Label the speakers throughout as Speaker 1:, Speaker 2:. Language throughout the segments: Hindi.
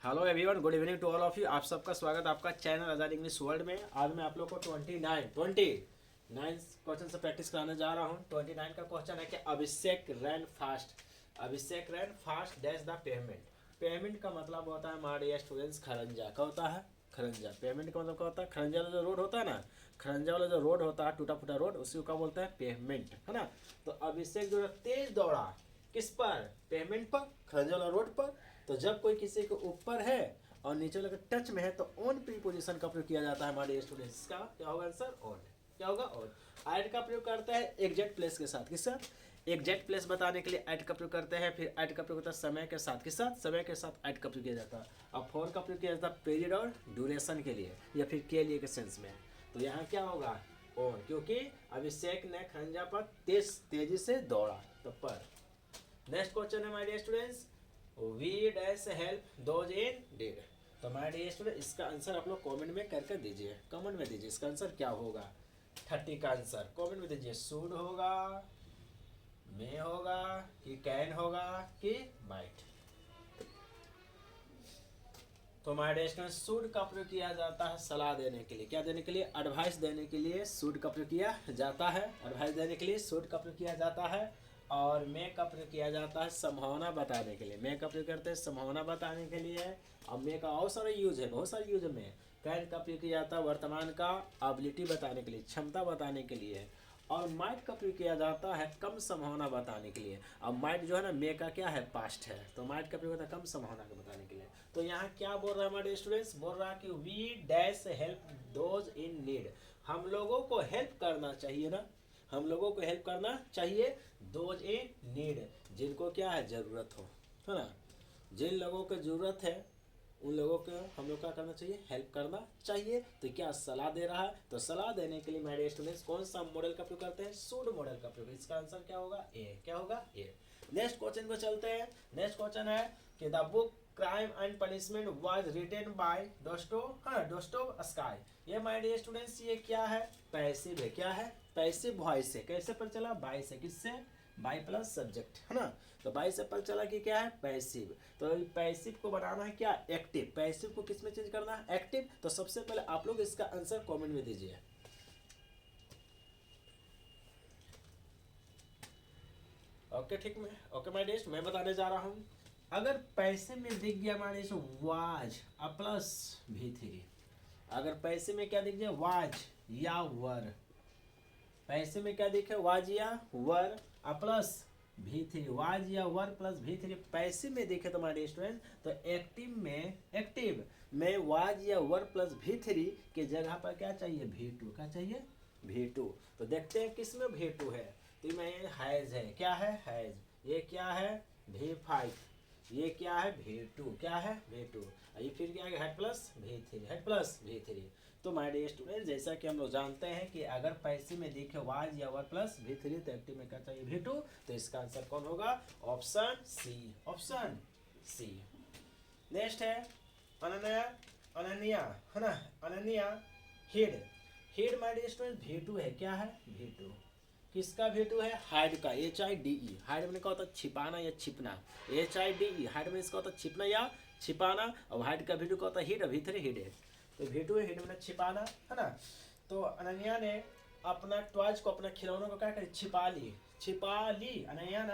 Speaker 1: Hello everyone, good evening to all of you. आप सबका स्वागत आपका चैनल आज़ाद इंग्लिश वर्ल्ड में। आज मैं आप लोग को 29 क्वेश्चन से प्रैक्टिस कराने जा रहा हूँ। 29 का क्वेश्चन है कि Abhishek ran fast dash the payment. Payment का मतलब होता है हमारे स्टूडेंट्स खरंजा का होता है। खरंजा पेमेंट का मतलब क्या होता है? खरंजा वाला जो रोड होता है ना, खरंजा वाला जो रोड होता है, टूटा फूटा रोड, उसी को क्या बोलते हैं? पेमेंट, है ना। तो अभिषेक जो है तेज दौड़ा किस पर? पेमेंट पर, खरंजा वाला रोड पर। तो जब कोई किसी के ऊपर है और नीचे वाले के टच में है तो ऑन प्रीपोजिशन का प्रयोग किया जाता है हमारे स्टूडेंट्स का। क्या होगा आंसर? ऑन। क्या होगा? ऑन। ऐड का प्रयोग करते हैं एग्जैक्ट प्लेस के साथ। किस साथ? एग्जैक्ट प्लेस बताने के लिए ऐड का प्रयोग करते हैं। फिर ऐड का प्रयोग होता है समय के साथ। किस साथ? समय के साथ ऐड का प्रयोग किया जाता है। अब फॉर का प्रयोग किया जाता है पीरियड और ड्यूरेशन के लिए या फिर के लिए के सेंस में। तो यहाँ क्या होगा? ऑन, क्योंकि अभिषेक ने खरंजा पर तेजी से दौड़ा। तो पर। नेक्स्ट क्वेश्चन है my dear students, we dash help those in deed. तो माय डियर स्टूडेंट इसका आंसर आप लोग कमेंट में करके दीजिए। कमेंट में दीजिए इसका आंसर क्या होगा। 30 का आंसर कमेंट में दीजिए। शुड होगा, मे होगा, कि कैन होगा, कि माइट। तो माय डियर स्टूडेंट शुड का प्रयोग किया जाता है सलाह देने के लिए। क्या देने के लिए? एडवाइस देने के लिए शुड का प्रयोग किया जाता है। एडवाइस देने के लिए शुड का प्रयोग किया जाता है। और मे का प्रयोग किया जाता है संभावना बताने के लिए। मे का प्रयोग करते हैं संभावना बताने के लिए। अब मे का और सारे यूज है, बहुत सारे यूज है। में कैन का प्रयोग किया जाता है वर्तमान का एबिलिटी बताने के लिए, क्षमता बताने के लिए। और माइट का प्रयोग किया जाता है कम संभावना बताने के लिए। अब माइट जो है ना, मे का क्या है? पास्ट है। तो माइट का प्रयोग होता है कम संभावना को बताने के लिए। तो यहाँ क्या बोल रहा है हमारे स्टूडेंट्स? बोल रहा है कि we dash help those in need. हम लोगों को हेल्प करना चाहिए ना, हम लोगों को हेल्प करना चाहिए। दोज इन नीड, जिनको क्या है? जरूरत हो, है ना। जिन लोगों को जरूरत है उन लोगों को हम लोग क्या करना चाहिए? हेल्प करना चाहिए। तो क्या सलाह दे रहा है? तो सलाह देने के लिए मेरे स्टूडेंट्स कौन सा मॉडल का प्रयोग करते हैं? शुड मॉडल का प्रयोग। इसका आंसर क्या होगा? ए। क्या होगा? ए। नेक्स्ट क्वेश्चन को चलते हैं। नेक्स्ट क्वेश्चन है कि the book crime and punishment was written by Dostoevsky. ये माय डियर स्टूडेंट्स ये क्या है? पैसिव है। क्या है? पैसिव वॉइस है। कैसे पर चला? बाय से। किससे? बाय प्लस सब्जेक्ट, है ना। तो बाय से पर चला कि क्या है? पैसिव। तो पैसिव को बनाना है क्या? एक्टिव। पैसिव को किस में चेंज करना है? एक्टिव। तो सबसे पहले आप लोग इसका आंसर कमेंट में दीजिए। ओके, ठीक में। ओके माय डियर, मैं बताने जा रहा हूँ। अगर पैसे में दिख गया हमारे वाज प्लस V3, अगर पैसे में क्या दिख जाए? वाज या वर। पैसे में क्या दिखे? वाज या वर प्लस V3। वाज या वर प्लस V3 पैसे में दिखे तो हमारे स्टूडेंट, तो एक्टिव में वाज या वर प्लस V3 के जगह पर क्या चाहिए? V2। क्या चाहिए? V2। तो देखते हैं किस में V2 है। तो मैं हैज है। क्या है? हैज। ये क्या है? V5। ये क्या है? V2। क्या है? V2। ये फिर क्या है? Head plus V3। Head plus V3। तो माय डियर स्टूडेंट जैसा कि हम लोग जानते हैं कि अगर पैसे में दिखे वाज या वर प्लस V3 तो एक्टिव में क्या चाहिए? V2। तो इसका आंसर कौन होगा? Option C. Option C. Next है अनन्या, है ना। Ananya hid. Hid my dear student V2 है। क्या है? V2। किसका V2 है? हाइड का। HIDE। हाइड में क्या होता है? छिपाना या छिपना। HIDE हाइड में इसका होता है छिपना या छिपाना। और हाइड का V2 का होता है हिड। V3 हिड है। तो V2 है, हिड में छिपाना, है ना। तो अनन्या ने अपना टॉयज को, अपना खिलौनों को क्या करी? छिपा ली। छिपा ली अनन्या ने,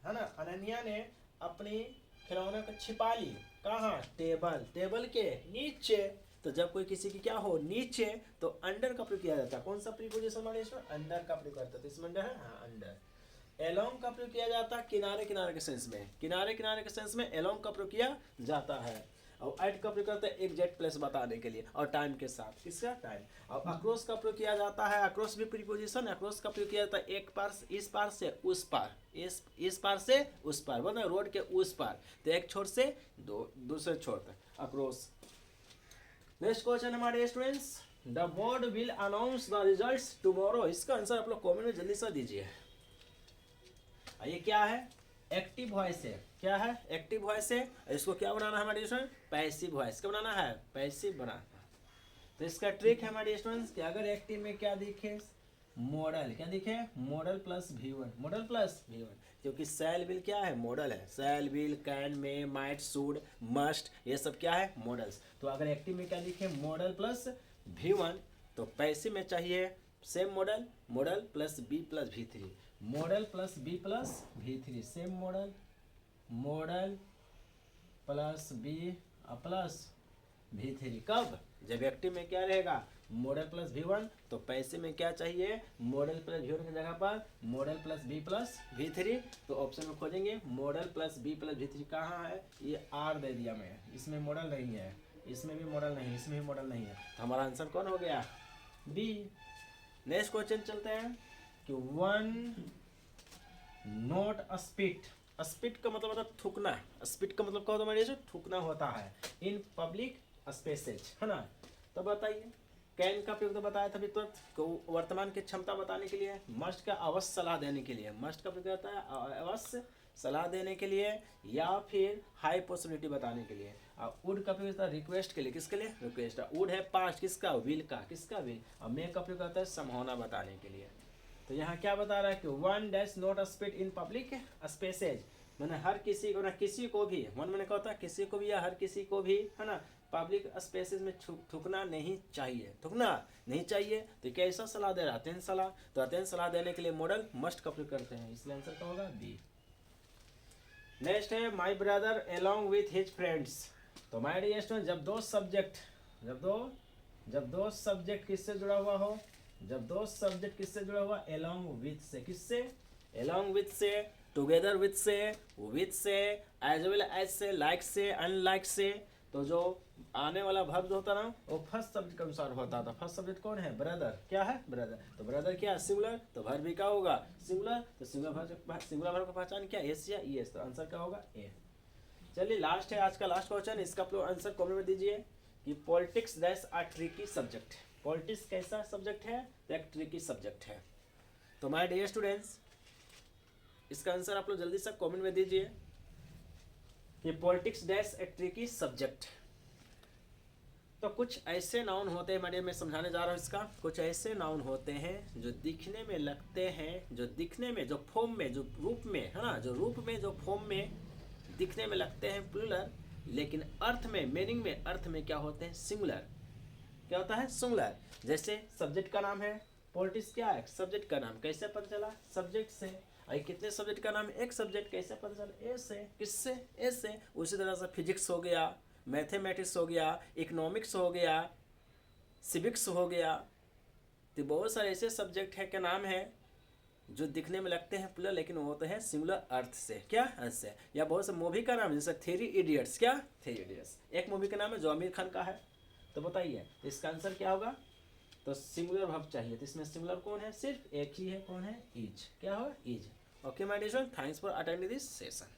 Speaker 1: है ना। अनन्या ने अपनी खिलौनों को छिपा ली। कहाँ? टेबल के नीचे। तो जब कोई किसी की क्या हो? नीचे, तो अंडर का प्रयोग किया जाता है। कौन सा प्रीपोजिशन हमारे इसमें? अंडर का प्रयोग करता है। तो इसमें अंडर है, हाँ अंडर। एलोंग का प्रयोग किया जाता है किनारे किनारे के सेंस में। किनारे किनारे के सेंस में एलोंग का प्रयोग किया जाता है। और एट का प्रयोग करते हैं एग्जैक्ट प्लेस बताने के लिए और टाइम के साथ। किसका? टाइम। और अक्रॉस का प्रयोग किया जाता है। अक्रॉस भी प्रीपोजिशन। अक्रॉस का प्रयोग किया जाता है एक पार, इस पार से उस पार, इस पार से उस पार, मतलब रोड के उस पार। तो एक छोर से दूसरे छोर तक अक्रॉस। नेक्स्ट क्वेश्चन हमारे students, the board will announce the results tomorrow. इसका आंसर आप लोग कमेंट में जल्दी से दीजिए। ये क्या है? एक्टिव वॉइस है। क्या है? एक्टिव वॉइस है। इसको क्या बनाना है हमारे स्टूडेंट? Passive voice. क्या बनाना है? पैसिव बनाना। तो इसका ट्रिक है हमारे स्टूडेंट्स कि अगर एक्टिव में क्या दिखे? मॉडल, क्या दिखे, model plus V1, model plus V1, क्योंकि शैल विल क्या है, मॉडल है। शैल will, can, may, might, should, must, ये सब क्या है, मॉडल्स। तो अगर एक्टिव में क्या लिखे, मॉडल प्लस V1, तो पैसिव में चाहिए same model, model plus B plus V3, model plus B plus V3, same model, model plus B plus V3। कब, जब एक्टिव में क्या रहेगा, मॉडल प्लस V1, तो पैसे में क्या चाहिए, मॉडल प्लस V1 की जगह पर model plus B plus V3। तो ऑप्शन में खोजेंगे model plus B plus V3 कहाँ है, ये R दे दिया मैं, इसमें मॉडल नहीं है, इसमें भी मॉडल नहीं, इसमें भी मॉडल नहीं है, तो हमारा आंसर कौन हो गया, B। नेक्स्ट क्वेश्चन चलते हैं कि वन नॉट स्पिट, स्पिट का मतलब होता है थूकना, स्पिट का मतलब क्या होता है मेरे, थूकना होता है इन पब्लिक स्पेसेज, है ना। तो बताइए, कैन का प्रयोग तो बताया था अभी तुरंत, वर्तमान की क्षमता बताने के लिए, मस्ट का अवश्य सलाह देने के लिए, मस्ट का प्रयोग होता है अवश्य सलाह देने के लिए, या फिर हाई पॉसिबिलिटी बताने के लिए। और वुड का प्रयोग होता है रिक्वेस्ट के लिए, किसके लिए, रिक्वेस्ट। वुड है पास्ट किसका, विल का, किसका, विल। और मे का प्रयोग होता है संभावना बताने के लिए। तो यहाँ क्या बता रहा है कि one dash not speed in public spaces, मैंने हर किसी को ना, किसी को भी, वन मैंने कहा होता है किसी को भी या हर किसी को भी, है ना, पब्लिक स्पेसेस में थूकना नहीं चाहिए, थूकना नहीं चाहिए। तो कैसा सलाह दे रहा है, अत्यंत सलाह। तो अत्यंत सलाह देने के लिए मॉडल मस्ट का प्रयोग करते हैं, इसलिए आंसर क्या होगा, बी। नेक्स्ट है my brother along with his friends. तो माई डियर स्टूडेंट, जब दो सब्जेक्ट किससे जुड़ा हुआ हो, जब दो सब्जेक्ट किससे जुड़ा हुआ, अलोंग विथ से, किससे, अलोंग विथ से, टुगेदर विथ से, एज वेल एज से, लाइक से, अनलाइक से। तो जो आने वाला वर्ब जो होता ना, वो फर्स्ट सब्जेक्ट के अनुसार होता था। फर्स्ट सब्जेक्ट कौन है, ब्रदर, क्या है, ब्रदर। तो ब्रदर क्या है, सिंगुलर, तो वर्ब भी क्या होगा, सिंगुलर। तो सिंगुलर वर्ब का पहचान क्या, एस या ईएस। तो आंसर क्या होगा, ए। चलिए लास्ट है आज का लास्ट क्वेश्चन, इसका आंसर कमेंट में दीजिए कि politics that's a tricky subject. Politics कैसा सब्जेक्ट है, तो एक ट्रिकी सब्जेक्ट है। तो माय डियर स्टूडेंट्स, इसका आंसर आप लोग जल्दी से कमेंट में दीजिए कि पॉलिटिक्स डैश ए ट्रिकी सब्जेक्ट। तो कुछ ऐसे नाउन होते हैं, मैं समझाने जा रहा हूँ इसका। कुछ ऐसे नाउन होते हैं जो दिखने में लगते हैं, जो दिखने में, जो फॉर्म में, जो रूप में, है ना, जो रूप में, जो फॉर्म में दिखने में लगते हैं प्लूरल, लेकिन अर्थ में, मीनिंग में, अर्थ में क्या होते हैं, सिंगुलर। क्या होता है, सिंगुलर। जैसे सब्जेक्ट का नाम है, पॉलिटिक्स क्या है, सब्जेक्ट का नाम, कैसे पता चला, सब्जेक्ट से। अरे कितने सब्जेक्ट का नाम है, एक सब्जेक्ट, कैसे पता चला, ए से, किससे, ए से। उसी तरह से फिजिक्स हो गया, मैथमेटिक्स हो गया, इकोनॉमिक्स हो गया, सिविक्स हो गया। तो बहुत सारे ऐसे सब्जेक्ट है के नाम है जो दिखने में लगते हैं प्लूरल, लेकिन वो होते हैं सिंगुलर अर्थ से, क्या, अर्थ से। या बहुत से मूवी का नाम, जैसे थ्री इडियट्स, क्या, थ्री इडियट्स एक मूवी का नाम है जो आमिर खान का है। तो बताइए इसका आंसर क्या होगा, तो सिंगुलर वर्ब चाहिए। तो इसमें सिंगुलर कौन है, सिर्फ एक ही है, कौन है, इज। क्या होगा, is. Okay my dear, thanks for attending this session.